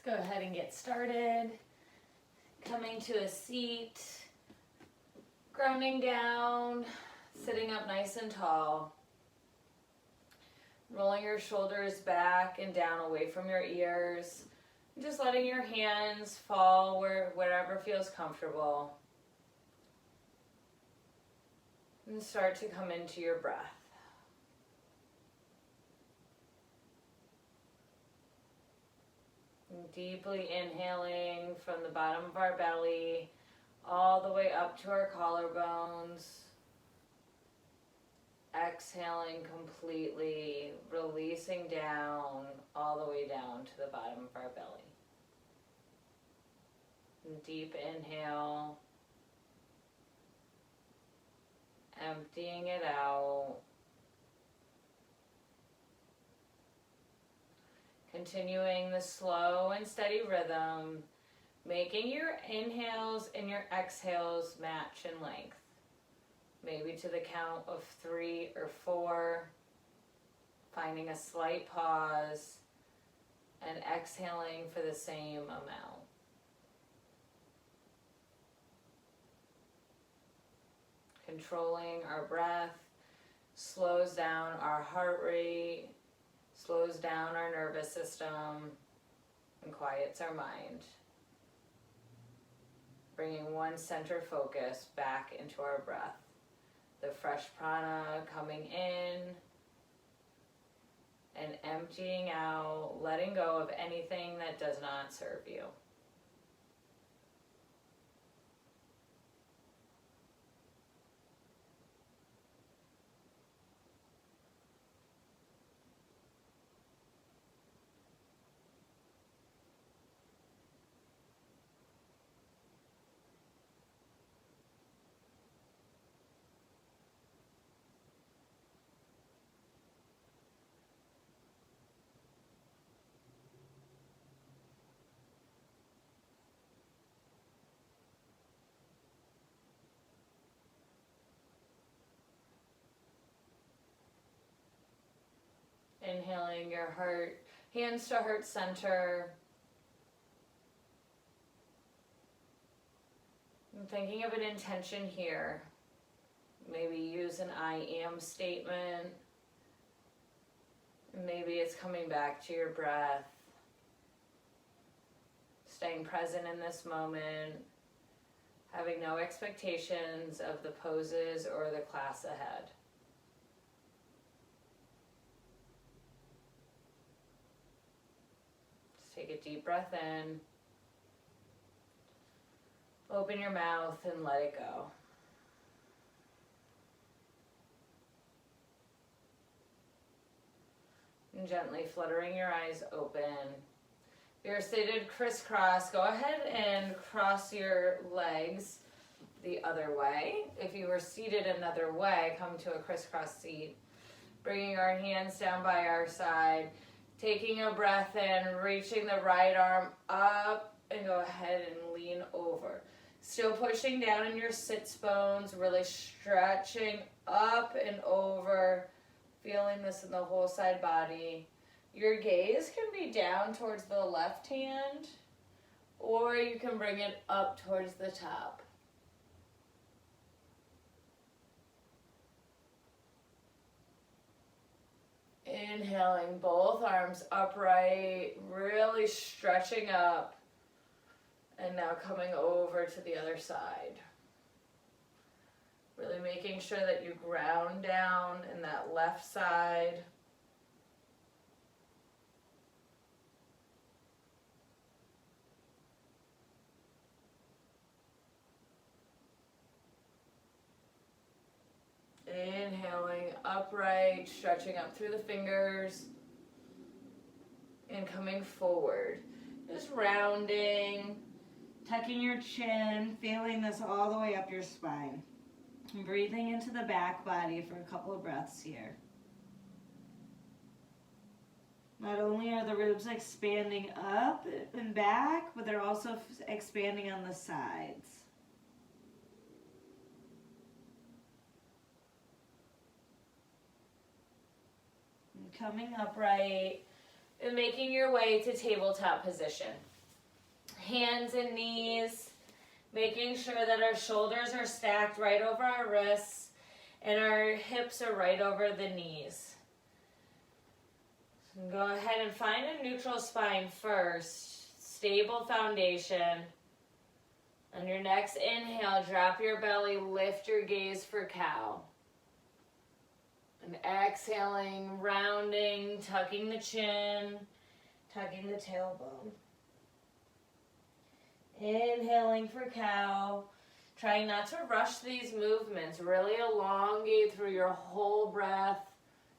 Let's go ahead and get started. Coming to a seat, grounding down, sitting up nice and tall. Rolling your shoulders back and down away from your ears. Just letting your hands fall wherever feels comfortable. And start to come into your breath. And deeply inhaling from the bottom of our belly all the way up to our collarbones. Exhaling completely, releasing down, all the way down to the bottom of our belly. And deep inhale, emptying it out. Continuing the slow and steady rhythm, making your inhales and your exhales match in length. Maybe to the count of 3 or 4, finding a slight pause and exhaling for the same amount. Controlling our breath slows down our heart rate, slows down our nervous system, and quiets our mind. Bringing one center focus back into our breath. The fresh prana coming in and emptying out, letting go of anything that does not serve you. Inhaling your heart, hands to heart center. And thinking of an intention here. Maybe use an I am statement. Maybe it's coming back to your breath. Staying present in this moment. Having no expectations of the poses or the class ahead. Take a deep breath in, open your mouth and let it go. And gently fluttering your eyes open. If you're seated crisscross, go ahead and cross your legs the other way. If you were seated another way, come to a crisscross seat. Bringing our hands down by our side. Taking a breath in, reaching the right arm up, and go ahead and lean over. Still pushing down in your sits bones, really stretching up and over, feeling this in the whole side body. Your gaze can be down towards the left hand, or you can bring it up towards the top. Inhaling, both arms upright, really stretching up, and now coming over to the other side. Really making sure that you ground down in that left side. Inhaling upright, stretching up through the fingers, and coming forward. Just rounding, tucking your chin, feeling this all the way up your spine. And breathing into the back body for a couple of breaths here. Not only are the ribs expanding up and back, but they're also expanding on the sides. And coming upright and making your way to tabletop position. Hands and knees, making sure that our shoulders are stacked right over our wrists and our hips are right over the knees. So go ahead and find a neutral spine first, stable foundation. On your next inhale, drop your belly, lift your gaze for cow. And exhaling, rounding, tucking the chin, tucking the tailbone. Inhaling for cow. Trying not to rush these movements. Really elongate through your whole breath.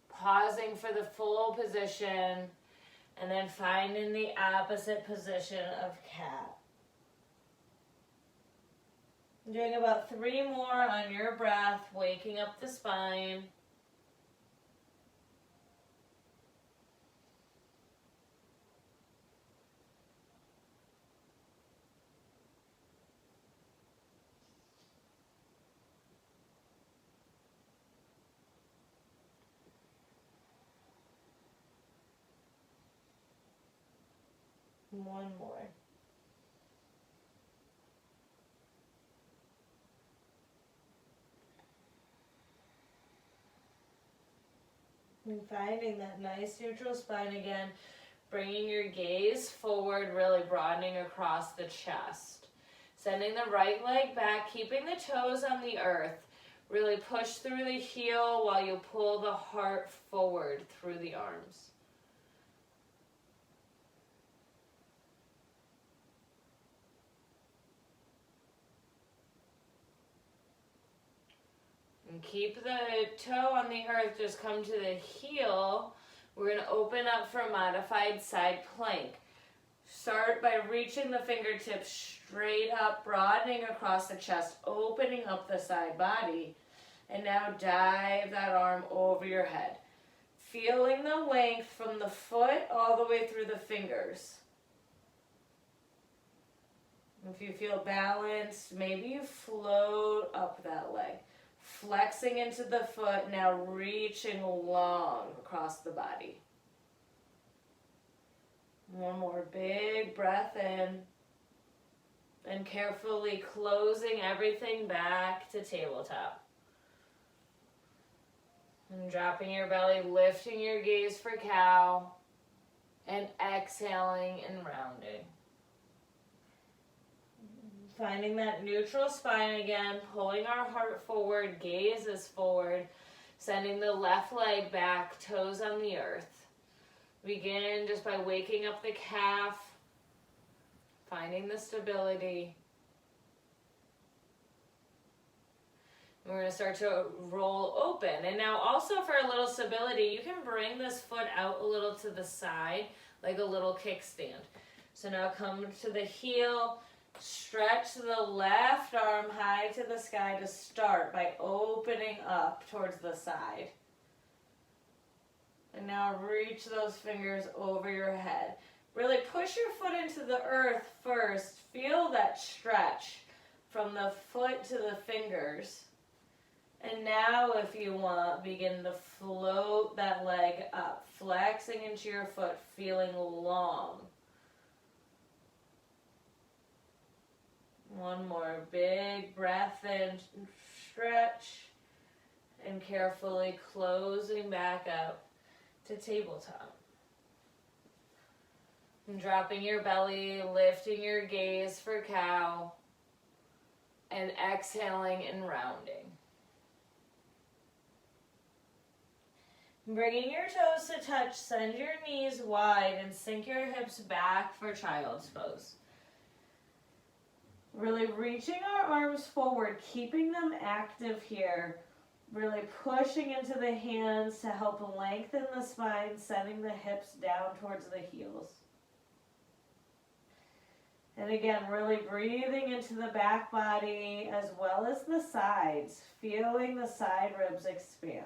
Pausing for the full position. And then finding the opposite position of cat. Doing about 3 more on your breath, waking up the spine. One more. And finding that nice neutral spine again, bringing your gaze forward, really broadening across the chest. Sending the right leg back, keeping the toes on the earth. Really push through the heel while you pull the heart forward through the arms. And keep the toe on the earth, just come to the heel. We're going to open up for a modified side plank. Start by reaching the fingertips straight up, broadening across the chest, opening up the side body. And now dive that arm over your head. Feeling the length from the foot all the way through the fingers. If you feel balanced, maybe you float up that leg. Flexing into the foot, now reaching long across the body. One more big breath in. And carefully closing everything back to tabletop. And dropping your belly, lifting your gaze for cow. And exhaling and rounding. Finding that neutral spine again, pulling our heart forward, gaze is forward, sending the left leg back, toes on the earth. Begin just by waking up the calf, finding the stability. We're going to start to roll open. And now also for a little stability, you can bring this foot out a little to the side, like a little kickstand. So now come to the heel. Stretch the left arm high to the sky to start by opening up towards the side. And now reach those fingers over your head. Really push your foot into the earth first. Feel that stretch from the foot to the fingers. And now if you want, begin to float that leg up, flexing into your foot, feeling long. One more big breath in, stretch, and carefully closing back up to tabletop. And dropping your belly, lifting your gaze for cow, and exhaling and rounding. Bringing your toes to touch, send your knees wide and sink your hips back for child's pose. Really reaching our arms forward, keeping them active here. Really pushing into the hands to help lengthen the spine, sending the hips down towards the heels. And again, really breathing into the back body as well as the sides, feeling the side ribs expand.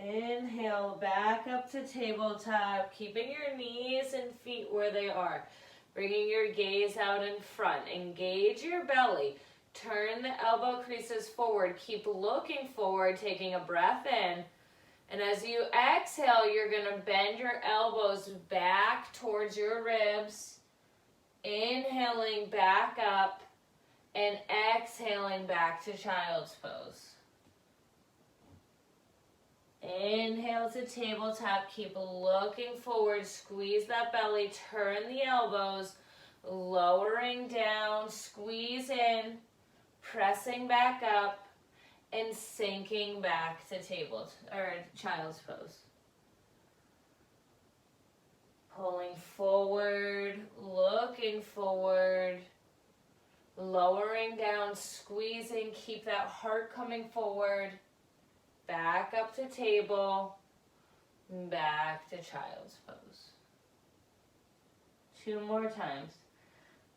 Inhale, back up to tabletop, keeping your knees and feet where they are. Bringing your gaze out in front. Engage your belly. Turn the elbow creases forward. Keep looking forward, taking a breath in. And as you exhale, you're going to bend your elbows back towards your ribs. Inhaling back up and exhaling back to child's pose. Inhale to tabletop, keep looking forward, squeeze that belly, turn the elbows, lowering down, squeeze in, pressing back up, and sinking back to child's pose. Pulling forward, looking forward, lowering down, squeezing, keep that heart coming forward. Back up to table, back to child's pose. 2 more times.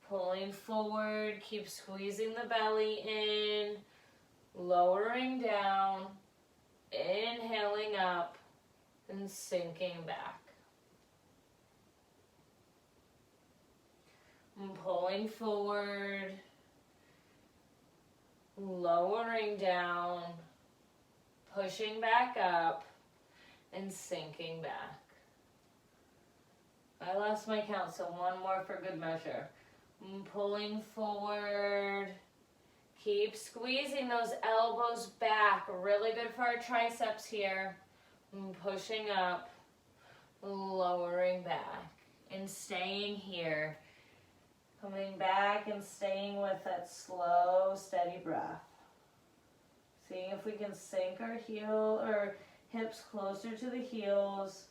Pulling forward, keep squeezing the belly in, lowering down, inhaling up, and sinking back. And pulling forward, lowering down, pushing back up, and sinking back. I lost my count, so 1 more for good measure. Pulling forward, keep squeezing those elbows back, really good for our triceps here. Pushing up, lowering back, and staying here. Coming back and staying with that slow, steady breath. Seeing if we can sink our hips closer to the heels.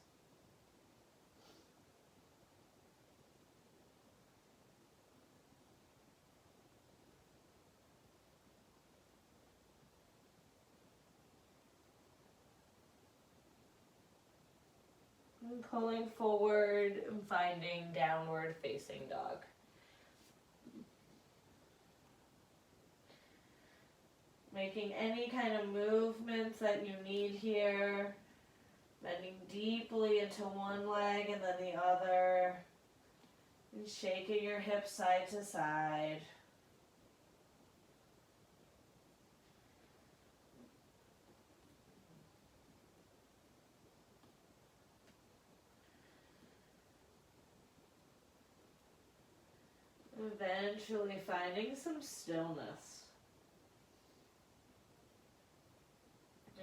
And pulling forward and finding downward facing dog. Making any kind of movements that you need here. Bending deeply into one leg and then the other. And shaking your hips side to side. Eventually finding some stillness.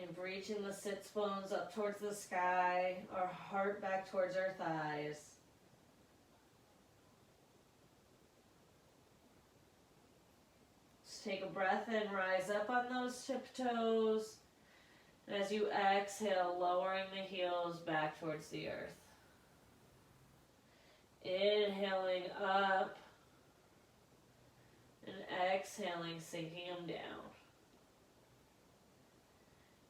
And reaching the sits bones up towards the sky, our heart back towards our thighs. Just take a breath in, rise up on those tiptoes. And as you exhale, lowering the heels back towards the earth. Inhaling up. And exhaling, sinking them down.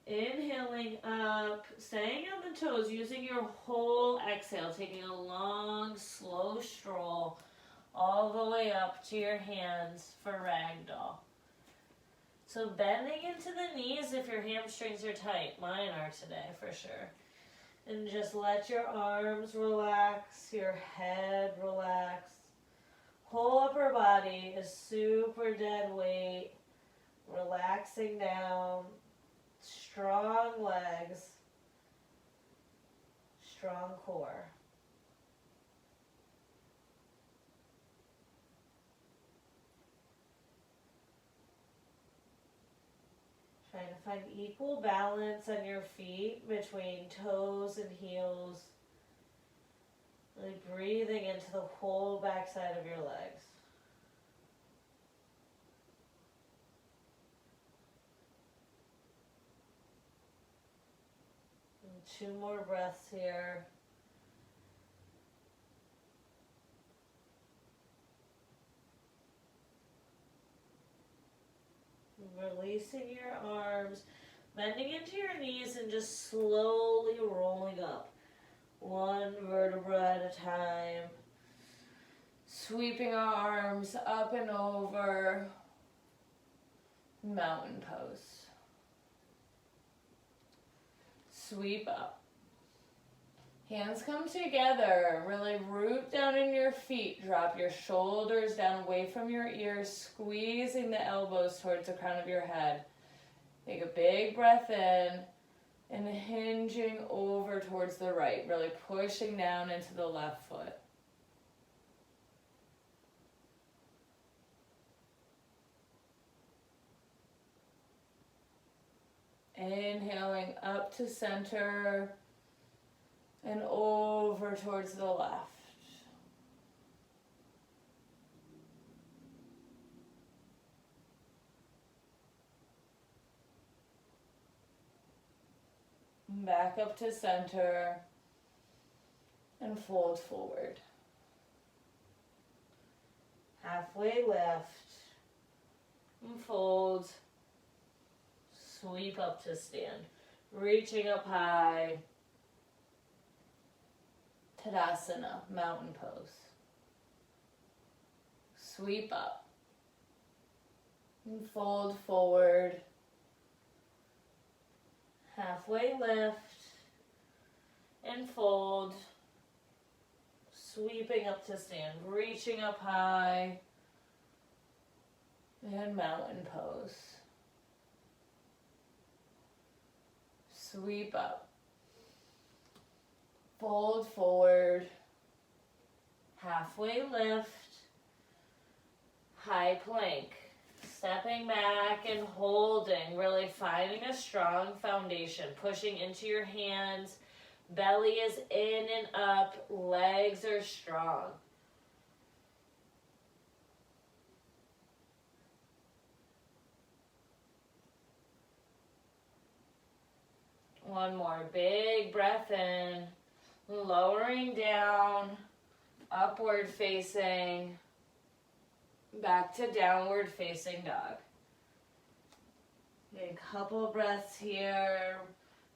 Inhaling up, staying on the toes, using your whole exhale, taking a long, slow stroll all the way up to your hands for ragdoll. So bending into the knees if your hamstrings are tight. Mine are today for sure. And just let your arms relax, your head relax. Whole upper body is super dead weight, relaxing down. Strong legs, strong core. Trying to find equal balance on your feet between toes and heels. Really breathing into the whole backside of your legs. And 2 more breaths here. Releasing your arms, bending into your knees and just slowly rolling up. 1 vertebra at a time. Sweeping our arms up and over. Mountain pose. Sweep up. Hands come together. Really root down in your feet. Drop your shoulders down away from your ears, squeezing the elbows towards the crown of your head. Take a big breath in and hinging over towards the right, really pushing down into the left foot. Inhaling up to center and over towards the left. Back up to center and fold forward. Halfway lift and fold. Sweep up to stand. Reaching up high. Tadasana, mountain pose. Sweep up. And fold forward. Halfway lift. And fold. Sweeping up to stand. Reaching up high. And mountain pose. Sweep up. Fold forward. Halfway lift. High plank. Stepping back and holding. Really finding a strong foundation. Pushing into your hands. Belly is in and up. Legs are strong. One more big breath in, lowering down, upward facing, back to downward facing dog. A couple breaths here,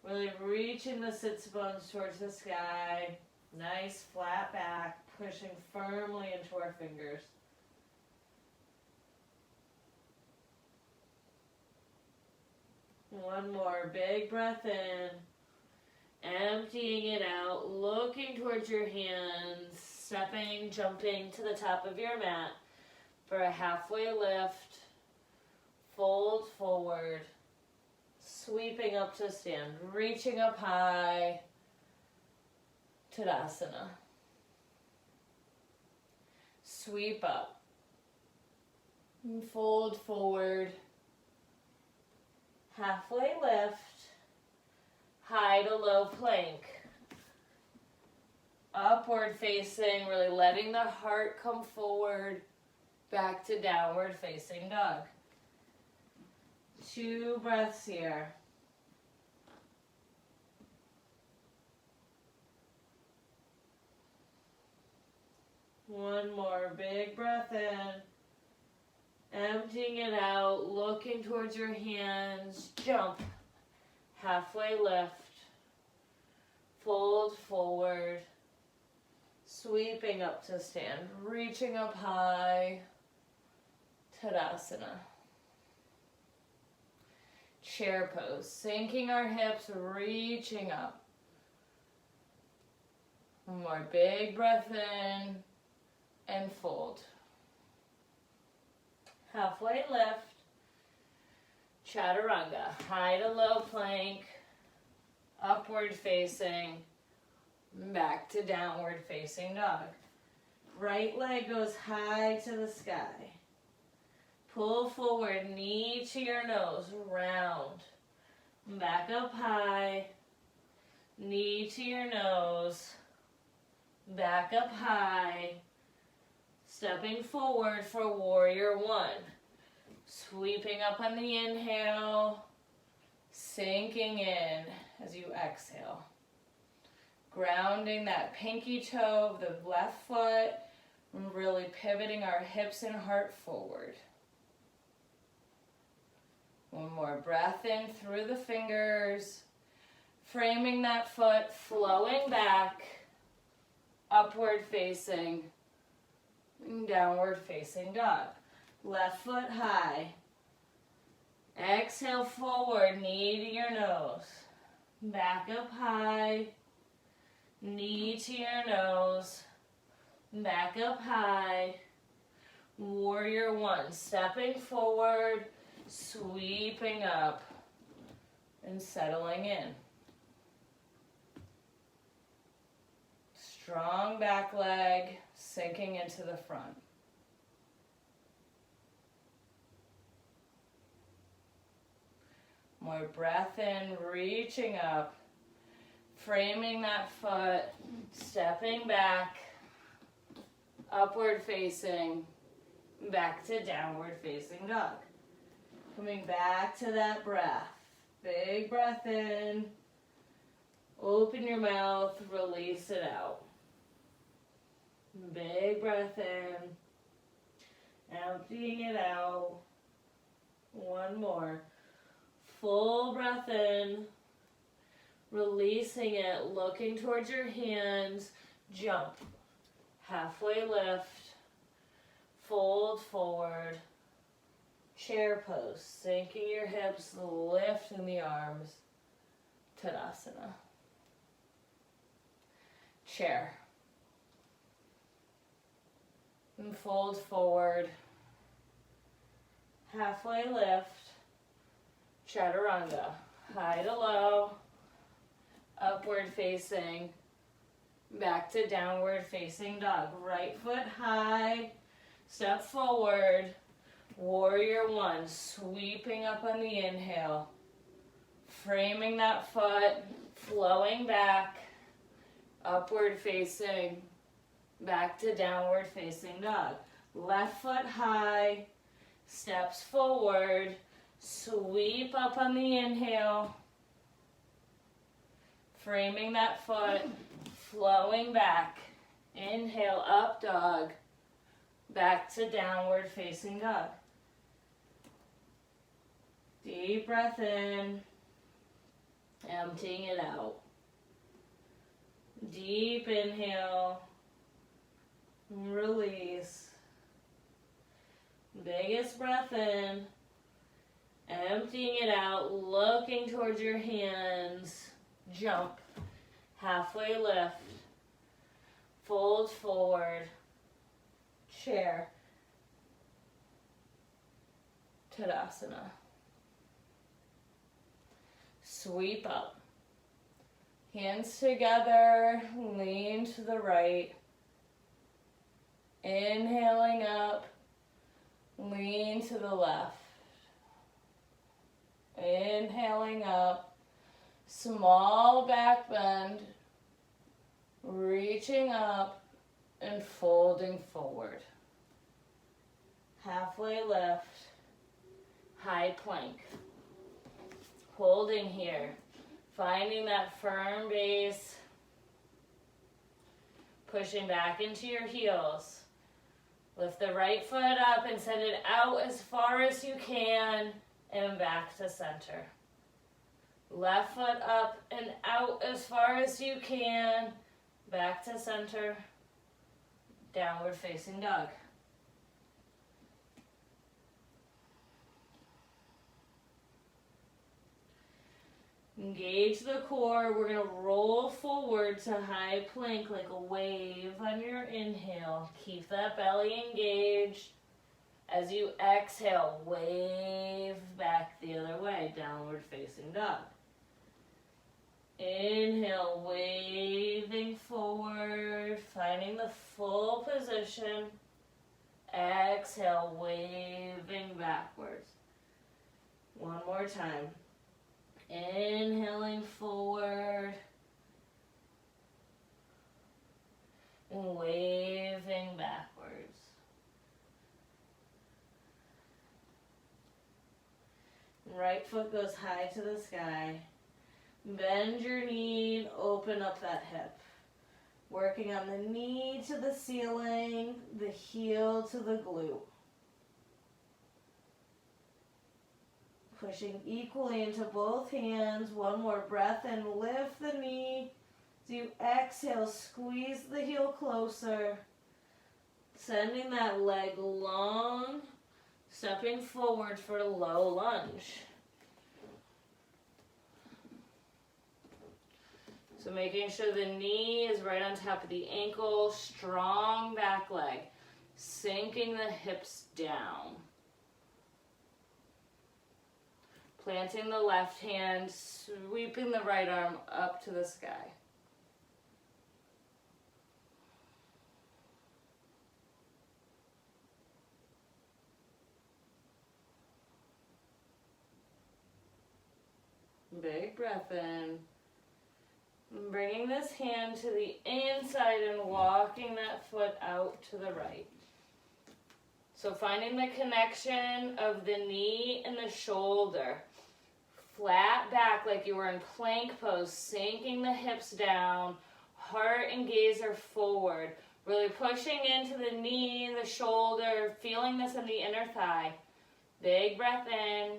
really reaching the sits bones towards the sky. Nice flat back, pushing firmly into our fingers. One more big breath in, emptying it out, looking towards your hands, stepping, jumping to the top of your mat for a halfway lift, fold forward, sweeping up to stand, reaching up high, Tadasana. Sweep up, and fold forward, halfway lift, high to low plank. Upward facing, really letting the heart come forward, back to downward facing dog. 2 breaths here. One more big breath in. Emptying it out, looking towards your hands, jump, halfway lift, fold forward, sweeping up to stand, reaching up high, Tadasana. Chair pose, sinking our hips, reaching up. One more big breath in, and fold. Halfway lift, chaturanga, high to low plank, upward facing, back to downward facing dog. Right leg goes high to the sky. Pull forward, knee to your nose, round. Back up high, knee to your nose, back up high. Stepping forward for warrior 1. Sweeping up on the inhale, sinking in as you exhale. Grounding that pinky toe of the left foot, and really pivoting our hips and heart forward. One more breath in through the fingers, framing that foot, flowing back, upward facing, downward facing dog. Left foot high. Exhale forward, knee to your nose. back up high, knee to your nose, back up high, warrior one, stepping forward, sweeping up, and settling in. Strong back leg, sinking into the front. More breath in, reaching up, framing that foot, stepping back, upward facing, back to downward facing dog. Coming back to that breath. Big breath in, open your mouth, release it out. Big breath in, emptying it out. One more. Full breath in, releasing it, looking towards your hands, jump, halfway lift, fold forward, chair pose, sinking your hips, lifting the arms, Tadasana. Chair. And fold forward, halfway lift, Chaturanga, high to low, upward facing, back to downward facing dog. Right foot high, step forward, warrior one, sweeping up on the inhale, framing that foot, flowing back, upward facing, back to downward facing dog. Left foot high, steps forward, sweep up on the inhale, framing that foot, flowing back, inhale, up dog, back to downward facing dog. Deep breath in, emptying it out. Deep inhale, release. Biggest breath in, emptying it out, looking towards your hands, jump, halfway lift, fold forward, chair, Tadasana. Sweep up, hands together, lean to the right, inhaling up, lean to the left. Inhaling up, small back bend, reaching up and folding forward. Halfway lift, high plank. Holding here, finding that firm base, pushing back into your heels. Lift the right foot up and send it out as far as you can. And back to center. Left foot up and out as far as you can. Back to center. Downward facing dog. Engage the core. We're going to roll forward to high plank like a wave on your inhale. Keep that belly engaged. As you exhale, wave back the other way, downward facing dog. Inhale, waving forward, finding the full position. Exhale, waving backwards. One more time. Inhaling forward. And waving backwards. Right foot goes high to the sky. Bend your knee and open up that hip. Working on the knee to the ceiling, the heel to the glute. Pushing equally into both hands. One more breath in, lift the knee. As you exhale, squeeze the heel closer. Sending that leg long. Stepping forward for a low lunge. So making sure the knee is right on top of the ankle, strong back leg, sinking the hips down. Planting the left hand, sweeping the right arm up to the sky. Big breath in. Bringing this hand to the inside and walking that foot out to the right. So finding the connection of the knee and the shoulder. Flat back like you were in plank pose, sinking the hips down, heart and gaze are forward. Really pushing into the knee, the shoulder, feeling this in the inner thigh. Big breath in,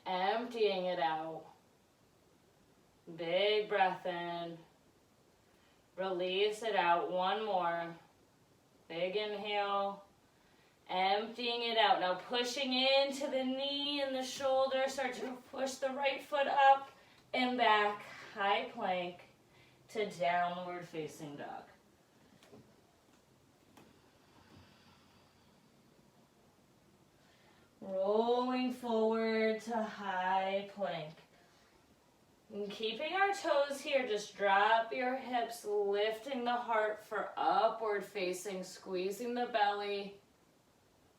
emptying it out. Big breath in, release it out. One more. Big inhale. Emptying it out. Now pushing into the knee and the shoulder. Start to push the right foot up and back. High plank to downward facing dog. Rolling forward to high plank. And keeping our toes here, just drop your hips, lifting the heart for upward facing, squeezing the belly.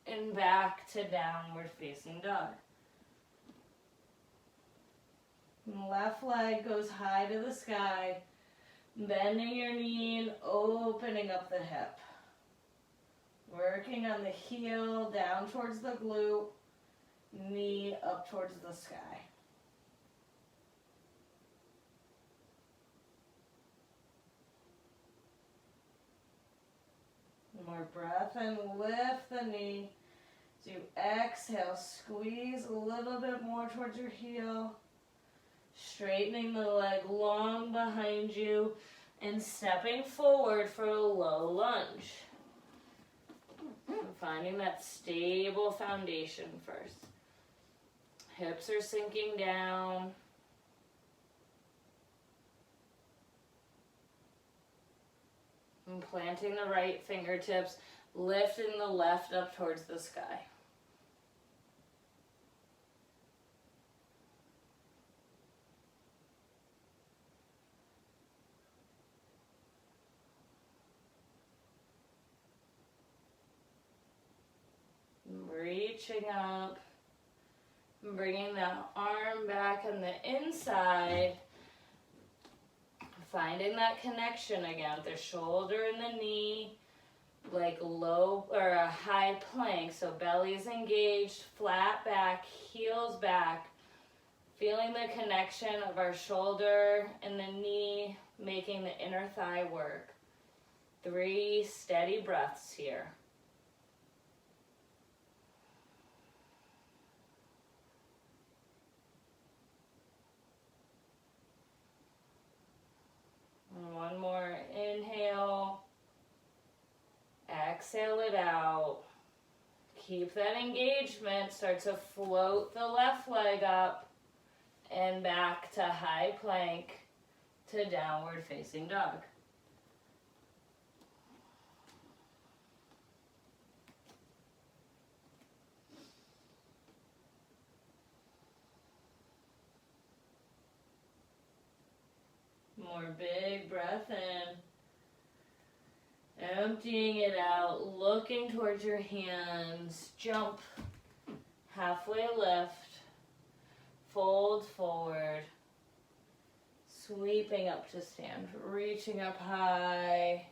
And back to downward facing dog. And left leg goes high to the sky, bending your knee and opening up the hip. Working on the heel down towards the glute, knee up towards the sky. More breath and lift the knee. So you exhale, squeeze a little bit more towards your heel. Straightening the leg long behind you and stepping forward for a low lunge. And finding that stable foundation first. Hips are sinking down. And planting the right fingertips, lifting the left up towards the sky. Reaching up, bringing the arm back on the inside. Finding that connection again with the shoulder and the knee, like low or a high plank. So belly's engaged, flat back, heels back. Feeling the connection of our shoulder and the knee, making the inner thigh work. 3 steady breaths here. One more inhale, exhale it out. Keep that engagement, start to float the left leg up and back to high plank to downward facing dog. More big breath in. Emptying it out, looking towards your hands. Jump, halfway lift, fold forward, sweeping up to stand, reaching up high,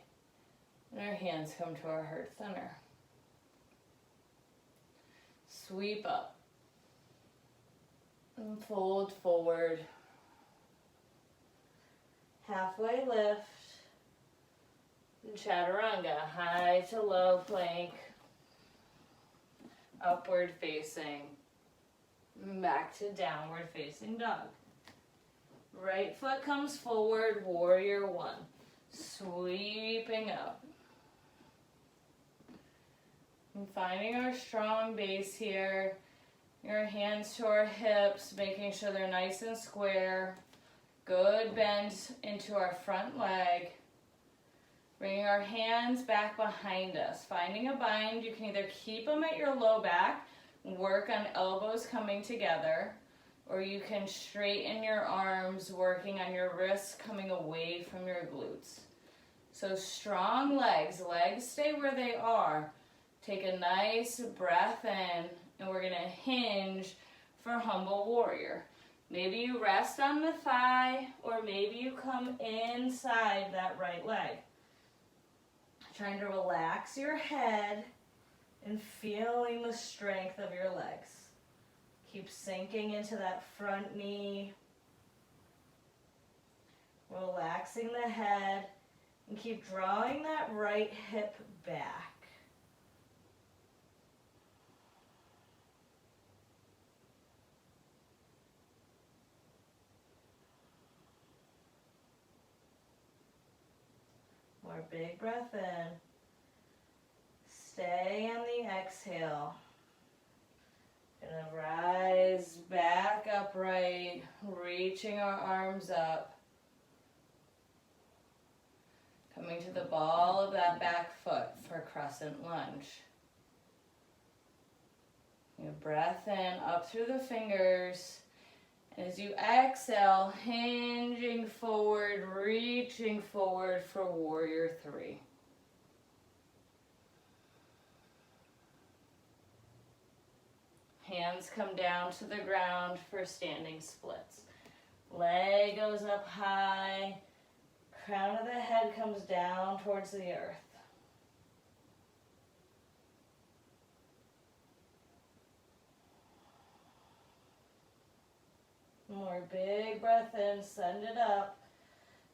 and our hands come to our heart center. Sweep up, and fold forward. Halfway lift, and chaturanga, high to low plank, upward facing, back to downward facing dog. Right foot comes forward, warrior 1, sweeping up. And finding our strong base here, your hands to our hips, making sure they're nice and square. Good bend into our front leg. Bringing our hands back behind us. Finding a bind, you can either keep them at your low back, work on elbows coming together, or you can straighten your arms, working on your wrists coming away from your glutes. So strong legs, legs stay where they are. Take a nice breath in, and we're gonna hinge for humble warrior. Maybe you rest on the thigh, or maybe you come inside that right leg. Trying to relax your head and feeling the strength of your legs. Keep sinking into that front knee. Relaxing the head and keep drawing that right hip back. More big breath in. Stay on the exhale. Gonna rise back upright, reaching our arms up. Coming to the ball of that back foot for crescent lunge. Your breath in, up through the fingers. As you exhale, hinging forward, reaching forward for warrior three. Hands come down to the ground for standing splits. Leg goes up high, crown of the head comes down towards the earth. More big breath in, send it up.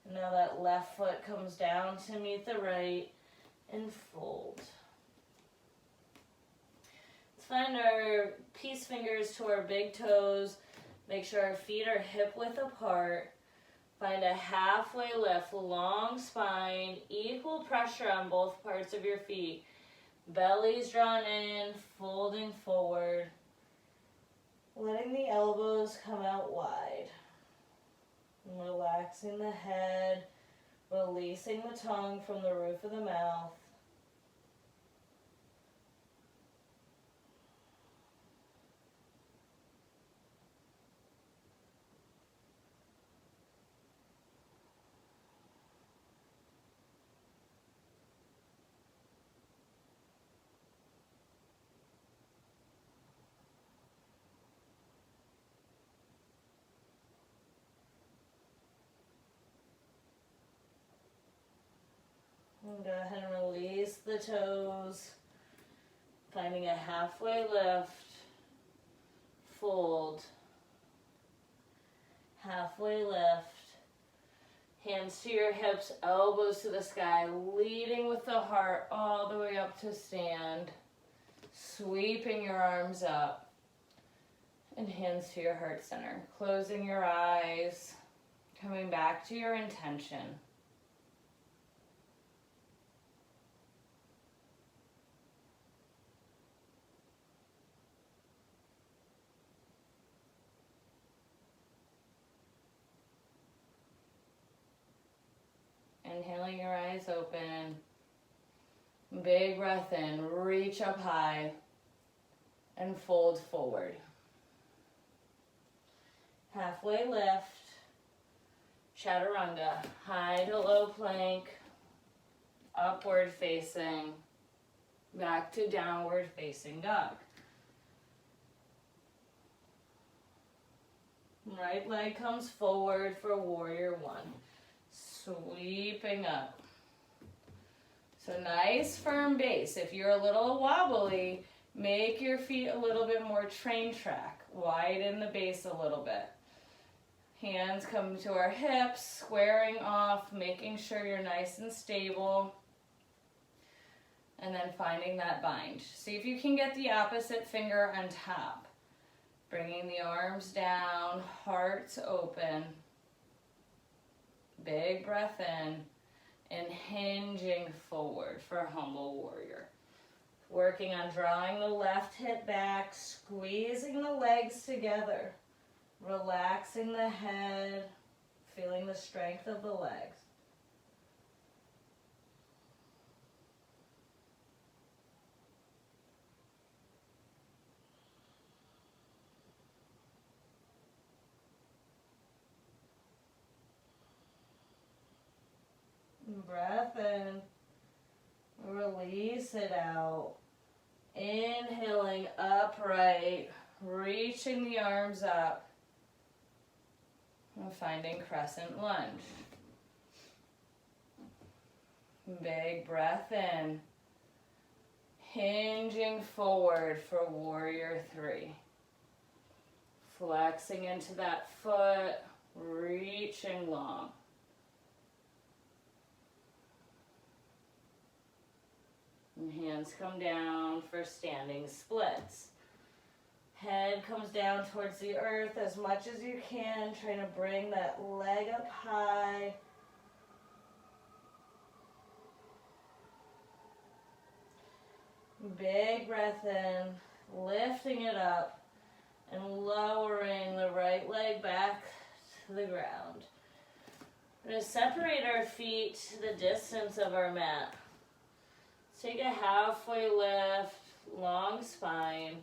And now that left foot comes down to meet the right and fold. Let's find our peace fingers to our big toes. Make sure our feet are hip width apart. Find a halfway lift, long spine, equal pressure on both parts of your feet. Belly's drawn in, folding forward. Letting the elbows come out wide. And relaxing the head, releasing the tongue from the roof of the mouth. And go ahead and release the toes. Finding a halfway lift. Fold. Halfway lift. Hands to your hips, elbows to the sky, leading with the heart all the way up to stand. Sweeping your arms up. And hands to your heart center. Closing your eyes. Coming back to your intention. Inhaling your eyes open. Big breath in, reach up high and fold forward. Halfway lift, chaturanga, high to low plank, upward facing, back to downward facing dog. Right leg comes forward for warrior one. Sweeping up. So nice firm base. If you're a little wobbly, make your feet a little bit more train track. Widen the base a little bit. Hands come to our hips, squaring off, making sure you're nice and stable. And then finding that bind. See if you can get the opposite finger on top. Bringing the arms down, hearts open. Big breath in and hinging forward for humble warrior. Working on drawing the left hip back, squeezing the legs together, relaxing the head, feeling the strength of the legs. Breath in, release it out. Inhaling upright, reaching the arms up, and finding crescent lunge. Big breath in, hinging forward for warrior three. Flexing into that foot, reaching long. And hands come down for standing splits. Head comes down towards the earth as much as you can, trying to bring that leg up high. Big breath in, lifting it up and lowering the right leg back to the ground. We're going to separate our feet to the distance of our mat. Take a halfway lift, long spine,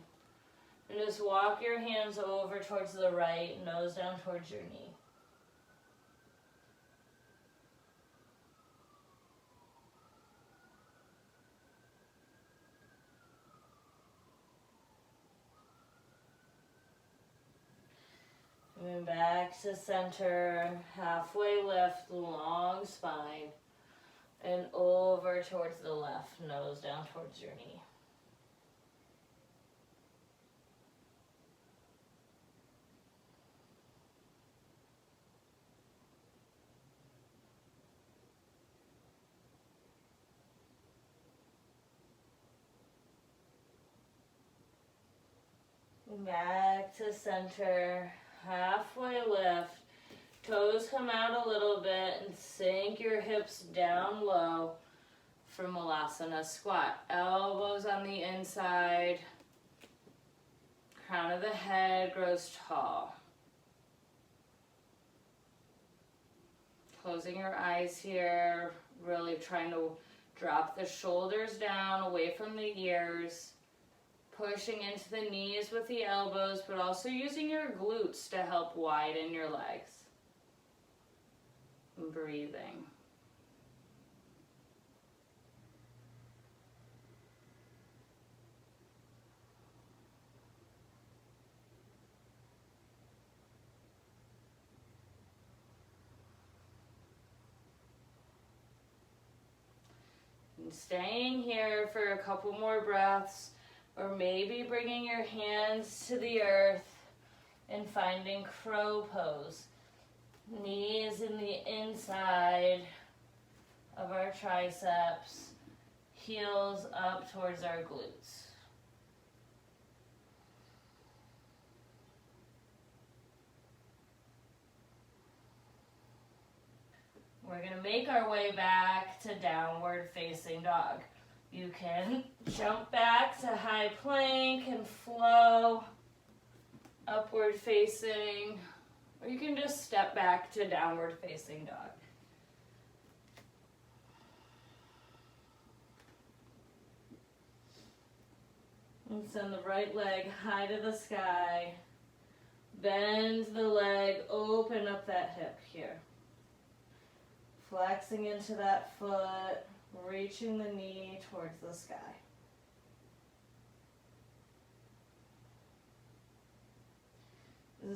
and just walk your hands over towards the right, nose down towards your knee. Moving back to center, halfway lift, long spine. And over towards the left, nose down towards your knee. Back to center, halfway lift. Toes come out a little bit and sink your hips down low for Malasana squat. Elbows on the inside. Crown of the head grows tall. Closing your eyes here, really trying to drop the shoulders down away from the ears. Pushing into the knees with the elbows, but also using your glutes to help widen your legs. Breathing. And staying here for a couple more breaths, or maybe bringing your hands to the earth and finding crow pose. Knees in the inside of our triceps, heels up towards our glutes. We're going to make our way back to downward facing dog. You can jump back to high plank and flow upward facing. Or you can just step back to downward facing dog. And send the right leg high to the sky. Bend the leg, open up that hip here. Flexing into that foot, reaching the knee towards the sky.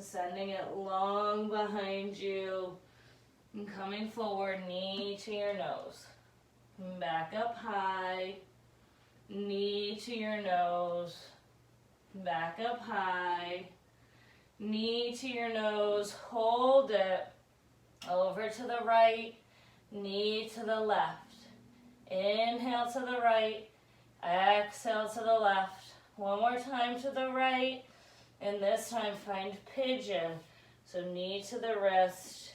Sending it long behind you and coming forward, knee to your nose. Back up high, knee to your nose. Back up high, knee to your nose, hold it. Over to the right, knee to the left. Inhale to the right, exhale to the left. One more time to the right. And this time find pigeon. So knee to the wrist,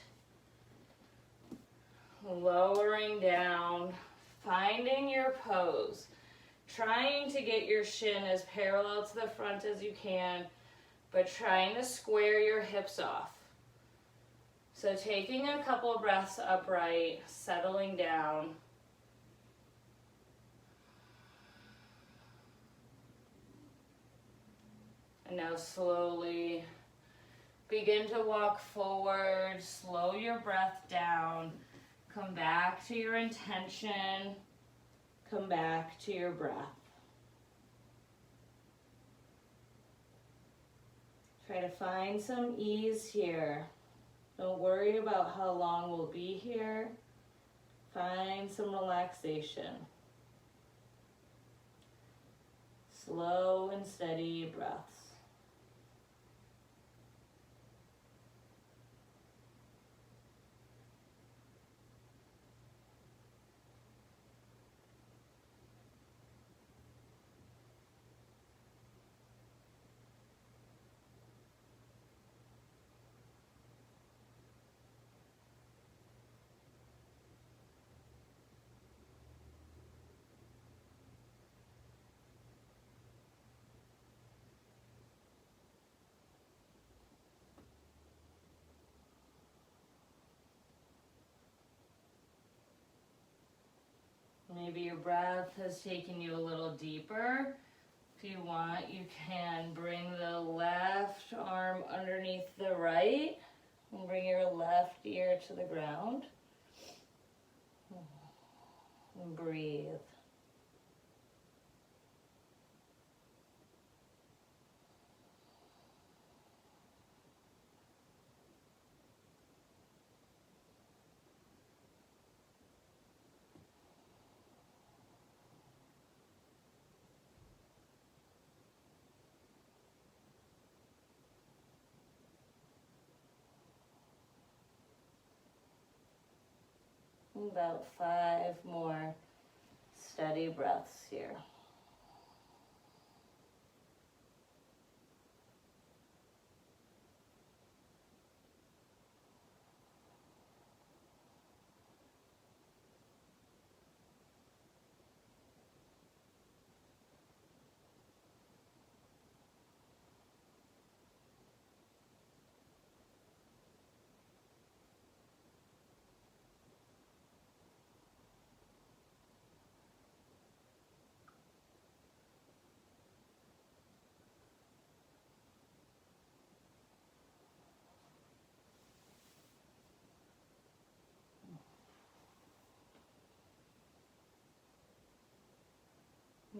lowering down, finding your pose. Trying to get your shin as parallel to the front as you can, but trying to square your hips off. So taking a couple breaths upright, settling down. And now slowly begin to walk forward, slow your breath down, come back to your intention, come back to your breath. Try to find some ease here. Don't worry about how long we'll be here. Find some relaxation. Slow and steady breaths. Maybe your breath has taken you a little deeper. If you want, you can bring the left arm underneath the right and bring your left ear to the ground. And breathe. About 5 more steady breaths here.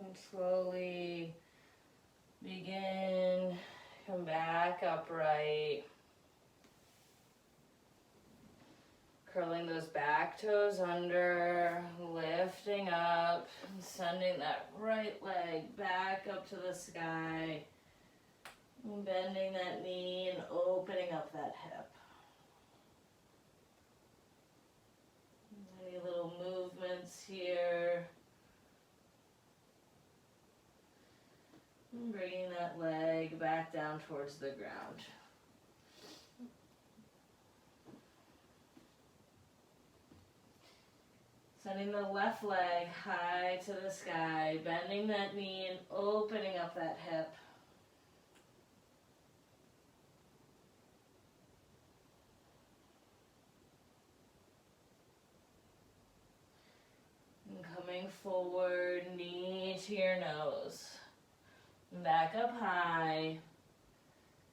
And slowly begin, come back upright. Curling those back toes under, lifting up, sending that right leg back up to the sky. Bending that knee and opening up that hip. Any little movements here. And bringing that leg back down towards the ground. Sending the left leg high to the sky, bending that knee and opening up that hip. And coming forward, knee to your nose. Back up high,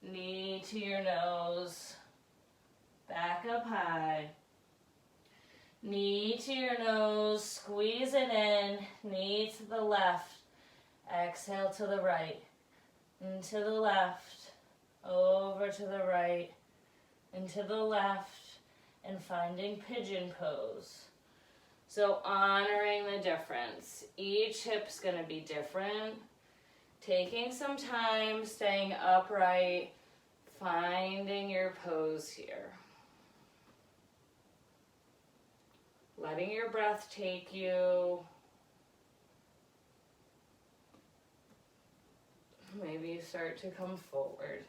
knee to your nose, back up high, knee to your nose, squeeze it in, knee to the left, exhale to the right, and to the left, over to the right, and to the left, and finding pigeon pose. So honoring the difference. Each hip's gonna be different. Taking some time, staying upright, finding your pose here. Letting your breath take you. Maybe you start to come forward.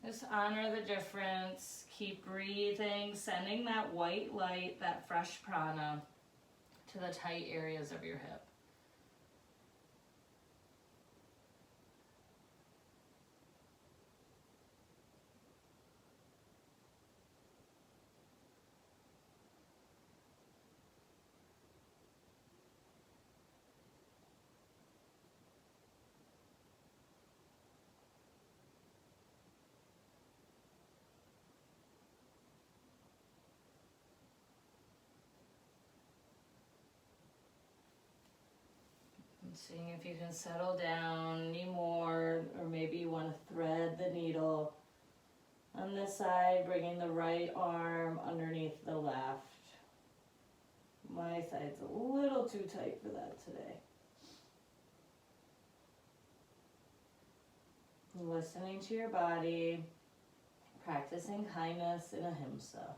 Just honor the difference. Keep breathing, sending that white light, that fresh prana to the tight areas of your hip. Seeing if you can settle down any more, or maybe you want to thread the needle on this side, bringing the right arm underneath the left. My side's a little too tight for that today. Listening to your body, practicing kindness in ahimsa.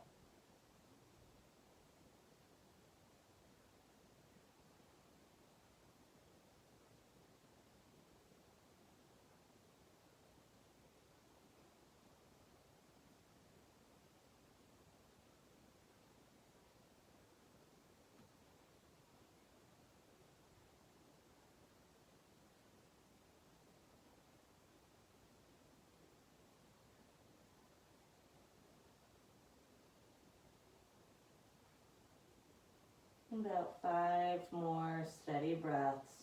About 5 more steady breaths.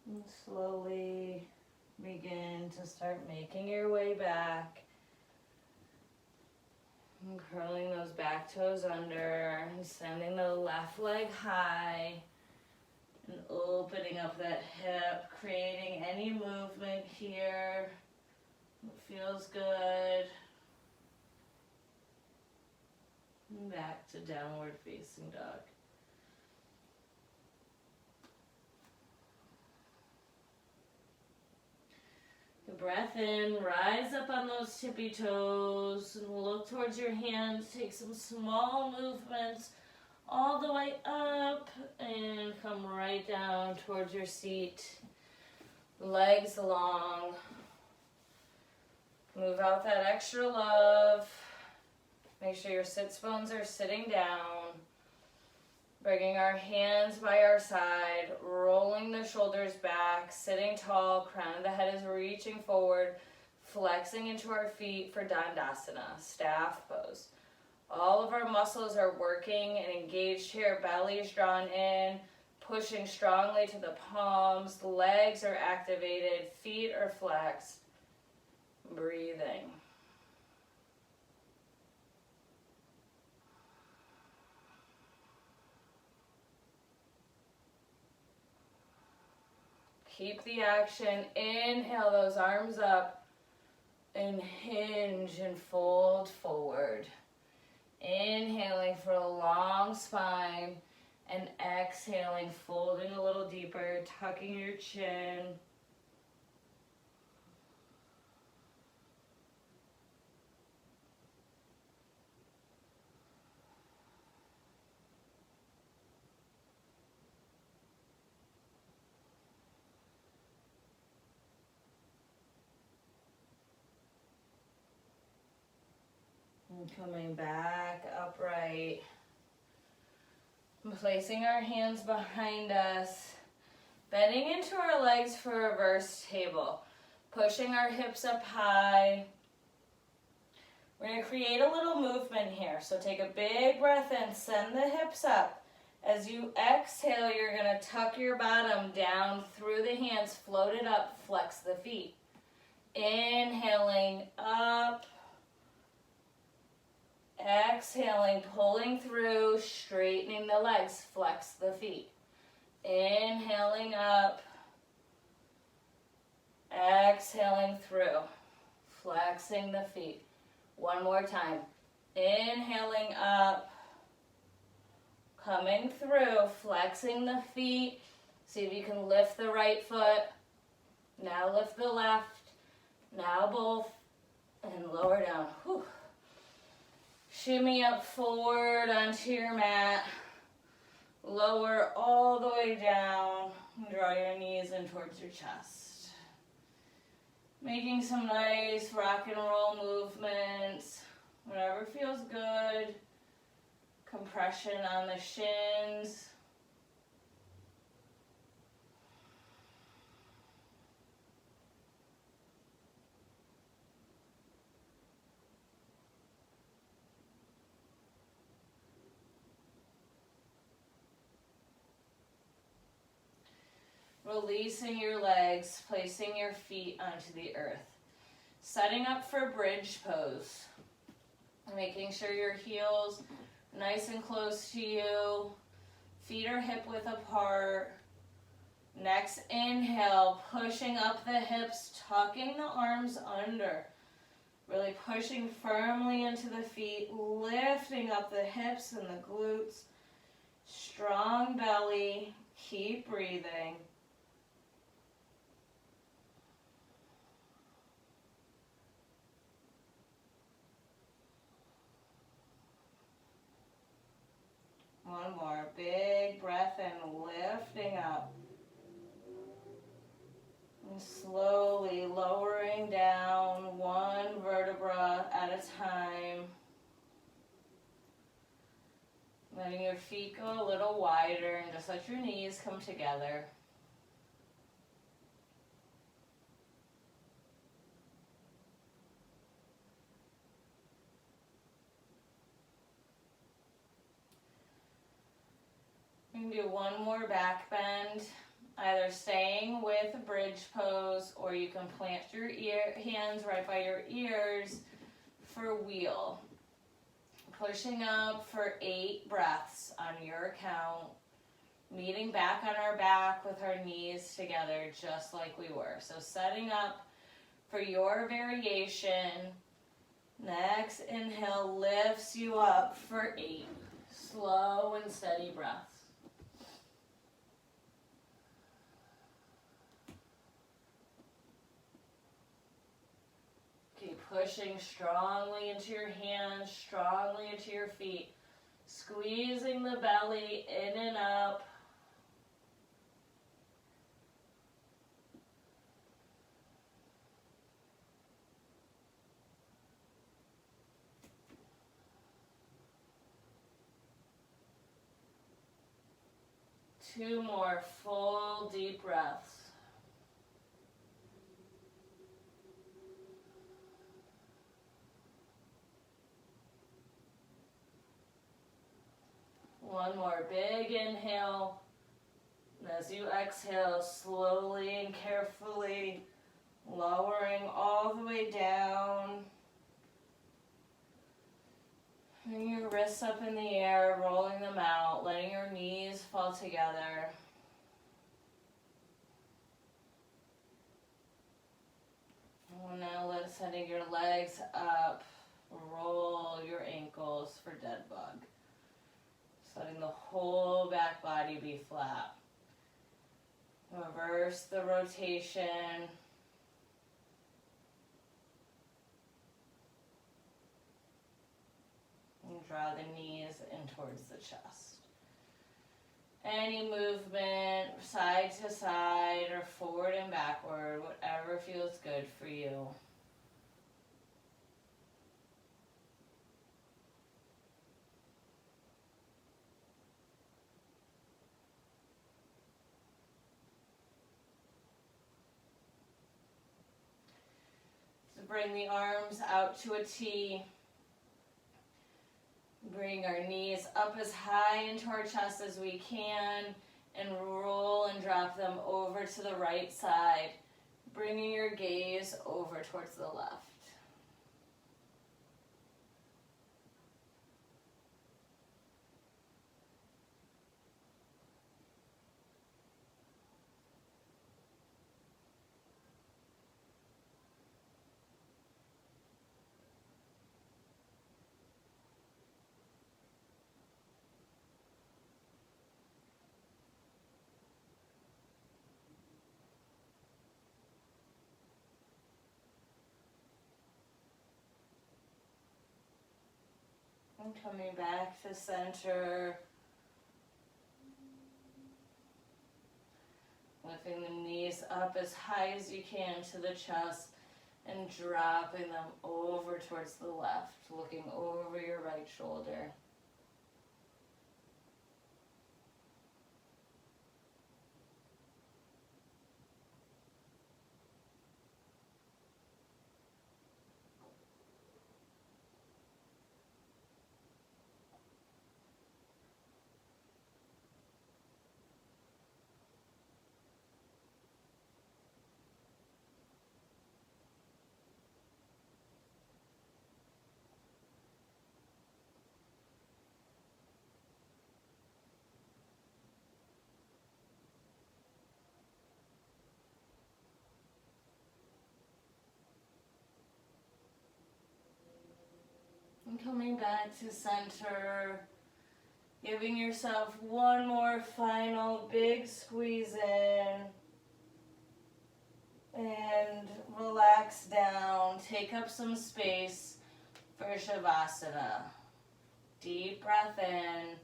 And slowly begin to start making your way back. And curling those back toes under, and sending the left leg high, and opening up that hip, creating any movement here that feels good. And back to downward facing dog. Breath in, rise up on those tippy toes and look towards your hands. Take some small movements all the way up and come right down towards your seat. Legs long. Move out that extra love. Make sure your sits bones are sitting down. Bringing our hands by our side, rolling the shoulders back, sitting tall, crown of the head is reaching forward, flexing into our feet for Dandasana, staff pose. All of our muscles are working and engaged here, belly is drawn in, pushing strongly to the palms, the legs are activated, feet are flexed, breathing. Keep the action. Inhale those arms up and hinge and fold forward. Inhaling for a long spine and exhaling, folding a little deeper, tucking your chin. Coming back upright, placing our hands behind us, bending into our legs for reverse table, pushing our hips up high. We're going to create a little movement here, so take a big breath in, send the hips up. As you exhale, you're going to tuck your bottom down through the hands, float it up, flex the feet. Inhaling up. Exhaling, pulling through, straightening the legs, flex the feet. Inhaling up, exhaling through, flexing the feet. One more time. Inhaling up, coming through, flexing the feet. See if you can lift the right foot. Now lift the left. Now both. And lower down. Whew. Shimmy up forward onto your mat. Lower all the way down. Draw your knees in towards your chest. Making some nice rock and roll movements. Whatever feels good. Compression on the shins. Releasing your legs, placing your feet onto the earth. Setting up for bridge pose. Making sure your heels nice and close to you. Feet are hip width apart. Next inhale, pushing up the hips, tucking the arms under. Really pushing firmly into the feet, lifting up the hips and the glutes. Strong belly, keep breathing. One more, big breath in, lifting up. And slowly lowering down one vertebra at a time. Letting your feet go a little wider and just let your knees come together. You can do one more back bend, either staying with a bridge pose or you can plant your hands right by your ears for wheel. Pushing up for 8 breaths on your count. Meeting back on our back with our knees together just like we were. So setting up for your variation. Next inhale lifts you up for 8. Slow and steady breaths. Keep pushing strongly into your hands, strongly into your feet. Squeezing the belly in and up. Two more full deep breaths. One more big inhale. And as you exhale, slowly and carefully lowering all the way down. Bring your wrists up in the air, rolling them out, letting your knees fall together. And now sending your legs up, roll your ankles for dead bug. Just letting the whole back body be flat. Reverse the rotation. And draw the knees in towards the chest. Any movement, side to side or forward and backward, whatever feels good for you. So bring the arms out to a T. Bring our knees up as high into our chest as we can and roll and drop them over to the right side, bringing your gaze over towards the left. And coming back to center. Lifting the knees up as high as you can to the chest and dropping them over towards the left, looking over your right shoulder. coming back to center. Giving yourself one more final big squeeze in. And relax down. Take up some space for Shavasana. Deep breath in.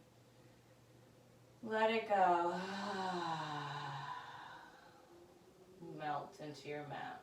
Let it go. Melt into your mat.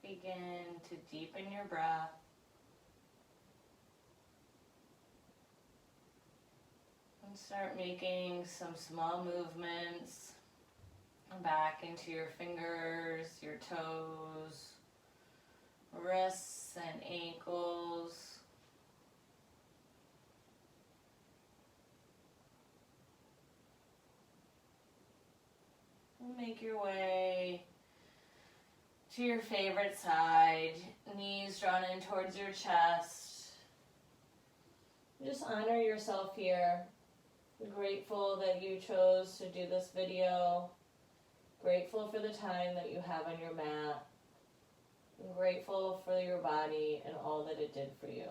Begin to deepen your breath. And start making some small movements back into your fingers, your toes, wrists and ankles. And make your way to your favorite side, knees drawn in towards your chest. Just honor yourself here. I'm grateful that you chose to do this video. Grateful for the time that you have on your mat. I'm grateful for your body and all that it did for you.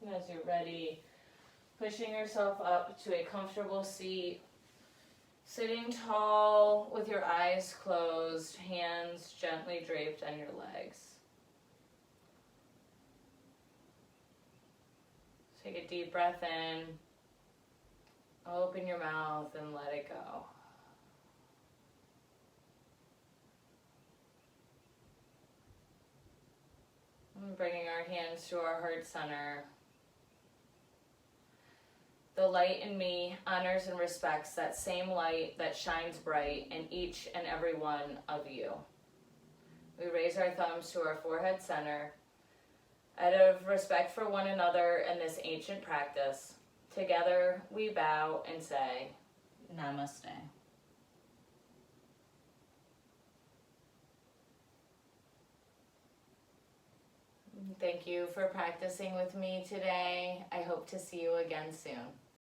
And as you're ready, pushing yourself up to a comfortable seat, sitting tall with your eyes closed, hands gently draped on your legs. Take a deep breath in, open your mouth and let it go. And bringing our hands to our heart center. The light in me honors and respects that same light that shines bright in each and every one of you. We raise our thumbs to our forehead center. Out of respect for one another and this ancient practice, together we bow and say, Namaste. Thank you for practicing with me today. I hope to see you again soon.